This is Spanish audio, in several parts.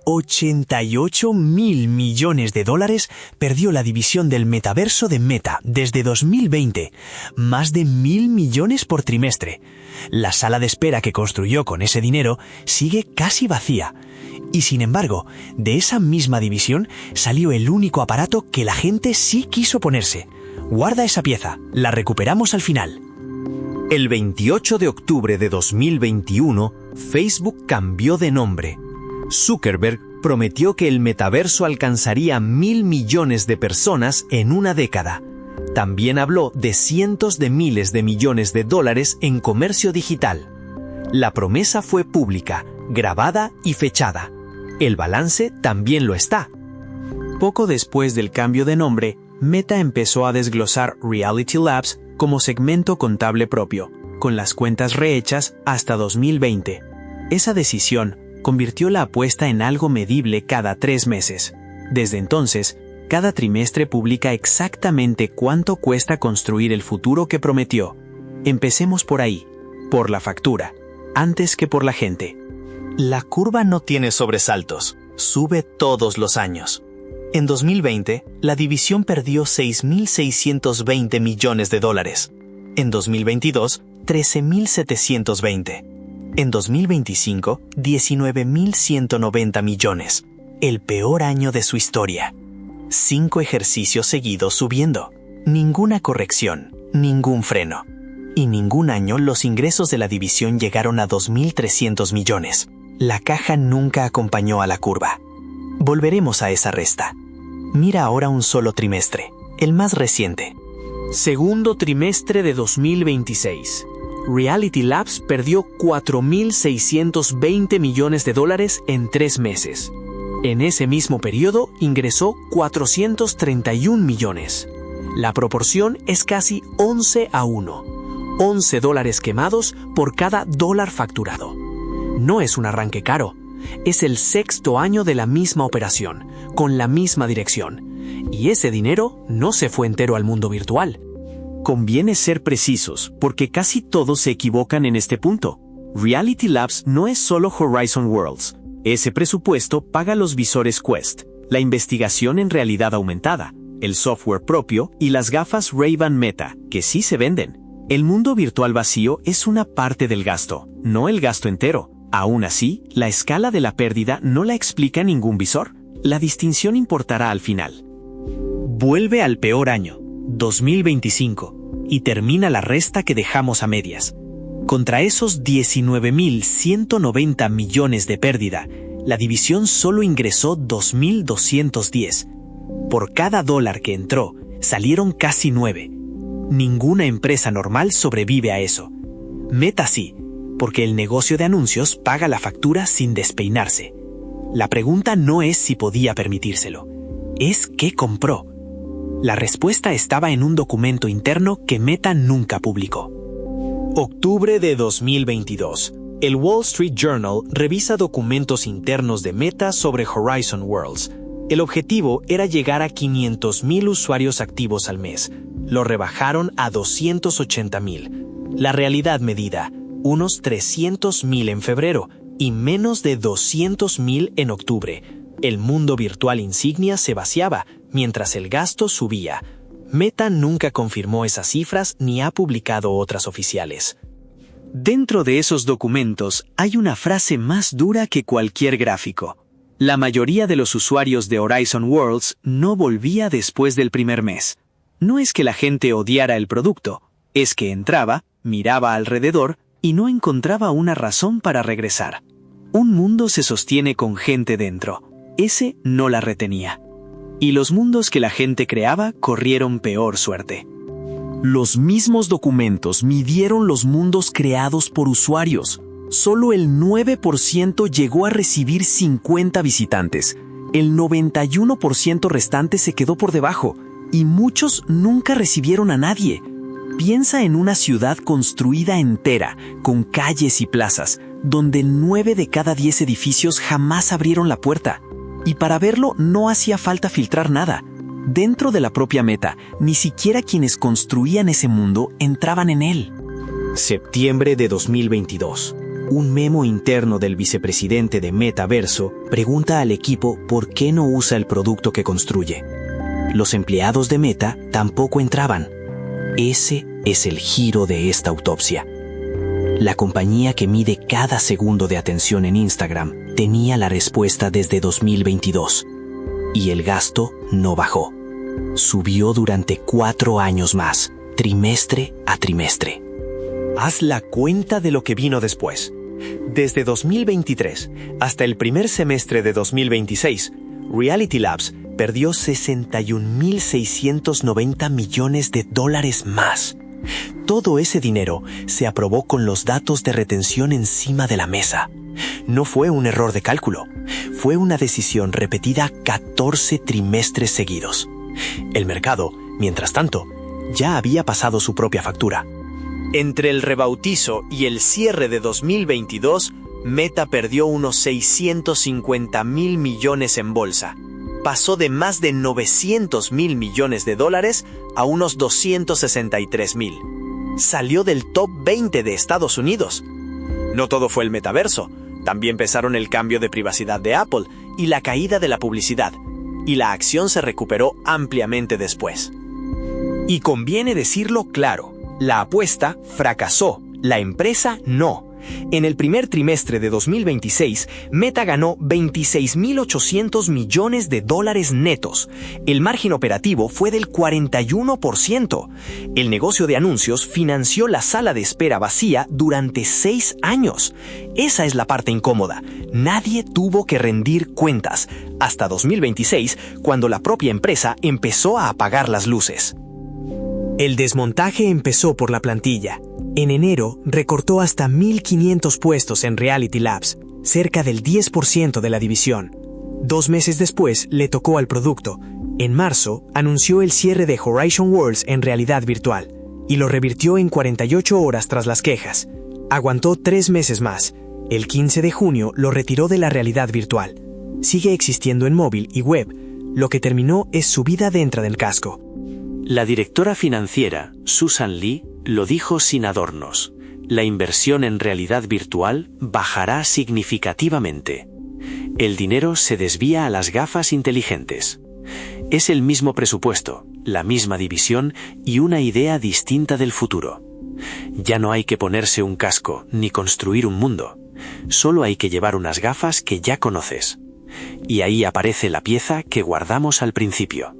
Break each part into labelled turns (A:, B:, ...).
A: $88.000 millones perdió la división del metaverso de Meta desde 2020, más de 1.000 millones por trimestre. La sala de espera que construyó con ese dinero sigue casi vacía. Y sin embargo, de esa misma división salió el único aparato que la gente sí quiso ponerse. Guarda esa pieza, la recuperamos al final.
B: El 28 de octubre de 2021, Facebook cambió de nombre. Zuckerberg prometió que el metaverso alcanzaría 1.000 millones de personas en una década. También habló de cientos de miles de millones de dólares en comercio digital. La promesa fue pública, grabada y fechada. El balance también lo está.
C: Poco después del cambio de nombre, Meta empezó a desglosar Reality Labs como segmento contable propio, con las cuentas rehechas hasta 2020. Esa decisión convirtió la apuesta en algo medible cada 3 meses. Desde entonces, cada trimestre publica exactamente cuánto cuesta construir el futuro que prometió. Empecemos por ahí, por la factura, antes que por la gente.
B: La curva no tiene sobresaltos, sube todos los años. En 2020, la división perdió $6.620 millones. En 2022, $13.720. En 2025, $19.190 millones. El peor año de su historia. 5 ejercicios seguidos subiendo. Ninguna corrección, ningún freno. Y ningún año los ingresos de la división llegaron a 2.300 millones. La caja nunca acompañó a la curva. Volveremos a esa resta. Mira ahora un solo trimestre, el más reciente.
C: Segundo trimestre de 2026. Reality Labs perdió $4.620 millones en 3 meses. En ese mismo periodo ingresó $431 millones. La proporción es casi 11-1. $11 quemados por cada dólar facturado. No es un arranque caro. Es el 6º año de la misma operación, con la misma dirección. Y ese dinero no se fue entero al mundo virtual.
D: Conviene ser precisos, porque casi todos se equivocan en este punto. Reality Labs no es solo Horizon Worlds. Ese presupuesto paga los visores Quest, la investigación en realidad aumentada, el software propio y las gafas Ray-Ban Meta, que sí se venden. El mundo virtual vacío es una parte del gasto, no el gasto entero. Aún así, la escala de la pérdida no la explica ningún visor. La distinción importará al final.
A: Vuelve al peor año, 2025, y termina la resta que dejamos a medias. Contra esos 19.190 millones de pérdida, la división solo ingresó 2.210. Por cada dólar que entró, salieron casi 9. Ninguna empresa normal sobrevive a eso. Meta sí, porque el negocio de anuncios paga la factura sin despeinarse. La pregunta no es si podía permitírselo, es qué compró. La respuesta estaba en un documento interno que Meta nunca publicó.
B: Octubre de 2022. El Wall Street Journal revisa documentos internos de Meta sobre Horizon Worlds. El objetivo era llegar a 500.000 usuarios activos al mes. Lo rebajaron a 280.000. La realidad medida, unos 300.000 en febrero y menos de 200.000 en octubre. El mundo virtual insignia se vaciaba, mientras el gasto subía. Meta nunca confirmó esas cifras ni ha publicado otras oficiales.
D: Dentro de esos documentos hay una frase más dura que cualquier gráfico. La mayoría de los usuarios de Horizon Worlds no volvía después del primer mes. No es que la gente odiara el producto, es que entraba, miraba alrededor y no encontraba una razón para regresar. Un mundo se sostiene con gente dentro. Ese no la retenía. Y los mundos que la gente creaba corrieron peor suerte.
E: Los mismos documentos midieron los mundos creados por usuarios. Solo el 9% llegó a recibir 50 visitantes. El 91% restante se quedó por debajo, y muchos nunca recibieron a nadie. Piensa en una ciudad construida entera, con calles y plazas, donde 9 de cada 10 edificios jamás abrieron la puerta. Y para verlo no hacía falta filtrar nada. Dentro de la propia Meta, ni siquiera quienes construían ese mundo entraban en él.
B: Septiembre de 2022.
C: Un memo interno del vicepresidente de Metaverso pregunta al equipo por qué no usa el producto que construye. Los empleados de Meta tampoco entraban. Ese es el giro de esta autopsia. La compañía que mide cada segundo de atención en Instagram tenía la respuesta desde 2022. Y el gasto no bajó. Subió durante 4 años más, trimestre a trimestre.
B: Haz la cuenta de lo que vino después. Desde 2023 hasta el primer semestre de 2026, Reality Labs perdió $61.690 millones más. Todo ese dinero se aprobó con los datos de retención encima de la mesa. No fue un error de cálculo, fue una decisión repetida 14 trimestres seguidos. El mercado, mientras tanto, ya había pasado su propia factura. Entre el rebautizo y el cierre de 2022, Meta perdió unos 650.000 millones en bolsa. Pasó de más de 900.000 millones de dólares a unos 263.000. Salió del top 20 de Estados Unidos. No todo fue el metaverso. También pesaron el cambio de privacidad de Apple y la caída de la publicidad. Y la acción se recuperó ampliamente después. Y conviene decirlo claro. La apuesta fracasó, la empresa no. En el primer trimestre de 2026, Meta ganó $26.800 millones netos. El margen operativo fue del 41%. El negocio de anuncios financió la sala de espera vacía durante 6 años. Esa es la parte incómoda. Nadie tuvo que rendir cuentas, hasta 2026, cuando la propia empresa empezó a apagar las luces. El desmontaje empezó por la plantilla. En enero recortó hasta 1.500 puestos en Reality Labs, cerca del 10% de la división. 2 meses después le tocó al producto. En marzo anunció el cierre de Horizon Worlds en realidad virtual y lo revirtió en 48 horas tras las quejas. Aguantó 3 meses más. El 15 de junio lo retiró de la realidad virtual. Sigue existiendo en móvil y web. Lo que terminó es su vida dentro del casco.
D: La directora financiera, Susan Lee, lo dijo sin adornos. La inversión en realidad virtual bajará significativamente. El dinero se desvía a las gafas inteligentes. Es el mismo presupuesto, la misma división y una idea distinta del futuro. Ya no hay que ponerse un casco ni construir un mundo. Solo hay que llevar unas gafas que ya conoces. Y ahí aparece la pieza que guardamos al principio.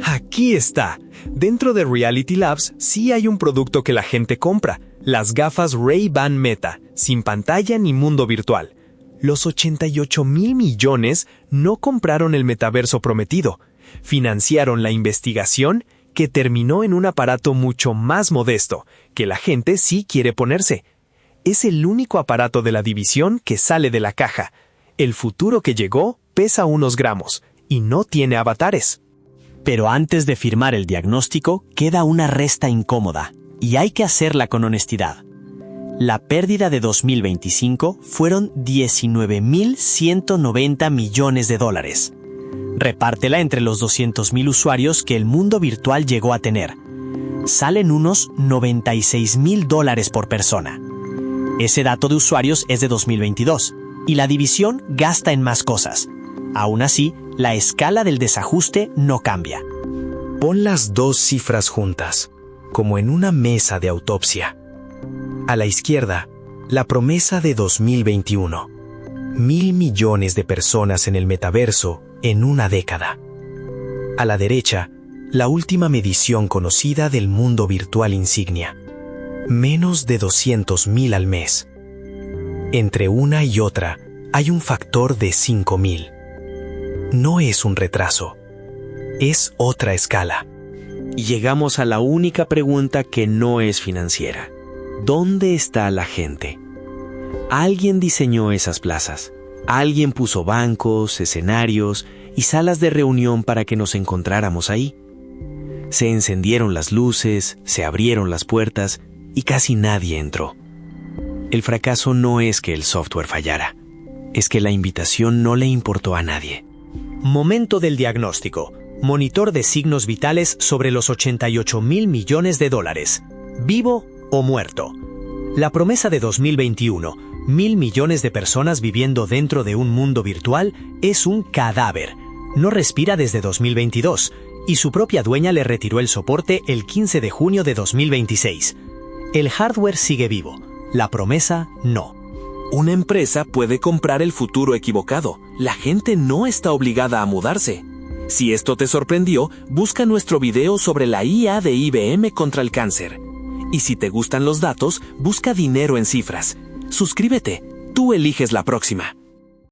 B: Aquí está. Dentro de Reality Labs sí hay un producto que la gente compra, las gafas Ray-Ban Meta, sin pantalla ni mundo virtual. Los 88.000 millones no compraron el metaverso prometido, financiaron la investigación que terminó en un aparato mucho más modesto, que la gente sí quiere ponerse. Es el único aparato de la división que sale de la caja. El futuro que llegó pesa unos gramos y no tiene avatares.
C: Pero antes de firmar el diagnóstico, queda una resta incómoda, y hay que hacerla con honestidad. La pérdida de 2025 fueron $19.190 millones. Repártela entre los 200.000 usuarios que el mundo virtual llegó a tener. Salen unos $96.000 por persona. Ese dato de usuarios es de 2022, y la división gasta en más cosas. Aún así, la escala del desajuste no cambia.
B: Pon las 2 cifras juntas, como en una mesa de autopsia. A la izquierda, la promesa de 2021. 1.000 millones de personas en el metaverso en una década. A la derecha, la última medición conocida del mundo virtual insignia. Menos de 200.000 al mes. Entre una y otra, hay un factor de 5.000. No es un retraso, es otra escala.
D: Y llegamos a la única pregunta que no es financiera. ¿Dónde está la gente? Alguien diseñó esas plazas. Alguien puso bancos, escenarios y salas de reunión para que nos encontráramos ahí. Se encendieron las luces, se abrieron las puertas y casi nadie entró. El fracaso no es que el software fallara, es que la invitación no le importó a nadie.
B: Momento del diagnóstico. Monitor de signos vitales sobre los $88.000 millones. ¿Vivo o muerto? La promesa de 2021,
A: 1.000 millones de personas viviendo dentro de un mundo virtual es un cadáver. No respira desde 2022 y su propia dueña le retiró el soporte el 15 de junio de 2026. El hardware sigue vivo, la promesa no.
B: Una empresa puede comprar el futuro equivocado. La gente no está obligada a mudarse. Si esto te sorprendió, busca nuestro video sobre la IA de IBM contra el cáncer. Y si te gustan los datos, busca dinero en cifras. Suscríbete, tú eliges la próxima.